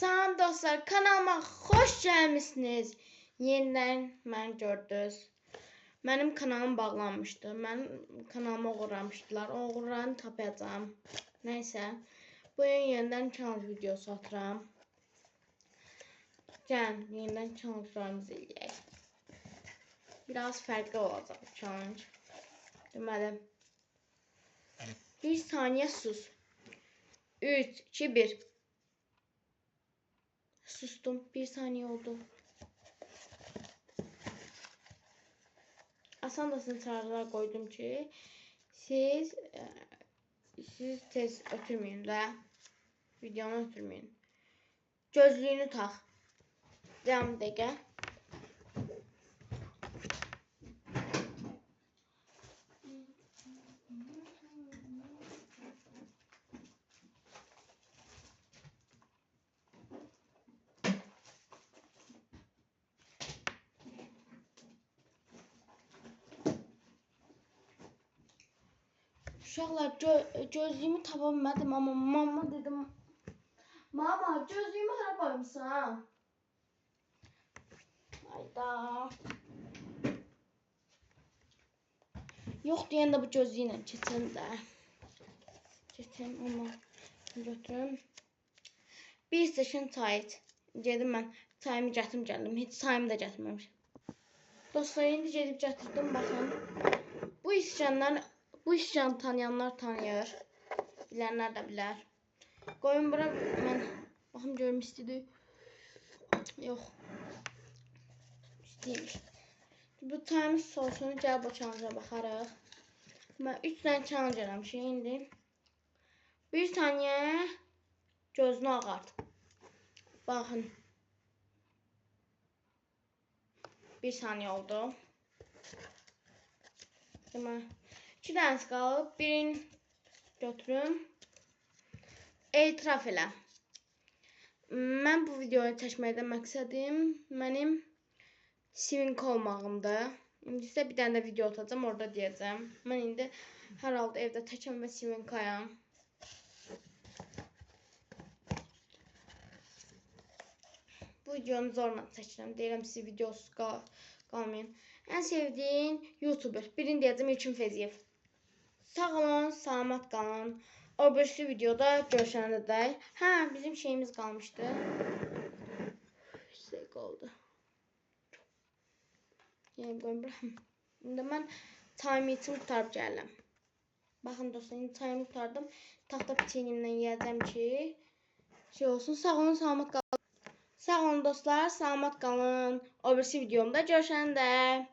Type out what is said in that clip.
Salam dostlar, kanalıma hoş gelmişsiniz. Yeniden mən gördünüz. Mənim kanalım bağlanmışdı. Mənim kanalıma uğramışdılar. O uğranı tapacağım. Neyse. Bugün yeniden challenge videosu atıram. Gəlin, yeniden challenge'larımızı eləyək. Biraz farklı olacaq challenge. Deməli. 1 saniye sus. 3, 2, 1. Sustum. 1 saniye oldu. Asan da sınırlar koydum ki siz tez ötürmeyin de videonu ötürmeyin. Gözlüğünü tak. Devam dəqiqə. Uşaqlar gözlüyümü tapa bilmədim amma mama dedim. Mama gözlüyümü hara qoymuşsan? Hayda. Yox deyəndə bu gözlüylə keçəm də. Keçəm amma götürüm. Bir stəkan çay iç. Gedim mən çayımı gətirim gəldim. Heç çayımı da gətirməmişəm. Dostlar indi gedib gətirdim baxın. Bu işcanı tanıyanlar tanıyır. Bilənlər də bilər. Qoyun bura mən baxım görüm istədi. Yox. İstəymiş. Bu çayımız soğusun, gəl bu challenge-a baxarıq. Mən 3 dənə challenge eləmişəm indi. 1 saniyə gözünü ağart. Baxın. 1 saniyə oldu. Demək 2 dənəsi qalıb. Birini götürüm. Etiraf elə. Mən bu videoyu çəkməkdə məqsədim mənim sivinka olmağımdır. İndi sizə bir dənə də video atacağım, orada deyəcəm. Mən indi hər halda evdə təkəm və sivinkayam. Bu videonu zorla çəkirəm. Deyirəm siz videosuz qalmayın. Ən sevdiğin YouTuber. Birini deyəcəm, İlkin Feyziyev. Sağ olun, salamat qalın. O birisi videoda görüşənə dək. Hə, bizim şeyimiz qalmışdı. Şey qaldı. Yəni qoyum. İndi mən çayımı içim qutarıb gələm. Baxın dostlar, indi çayımı qutardım. Taxta peçenyemlə yeyəcəm ki şey olsun. Sağ olun, salamat qalın. Sağ olun dostlar, salamat qalın. O birisi videomda görüşənə dək.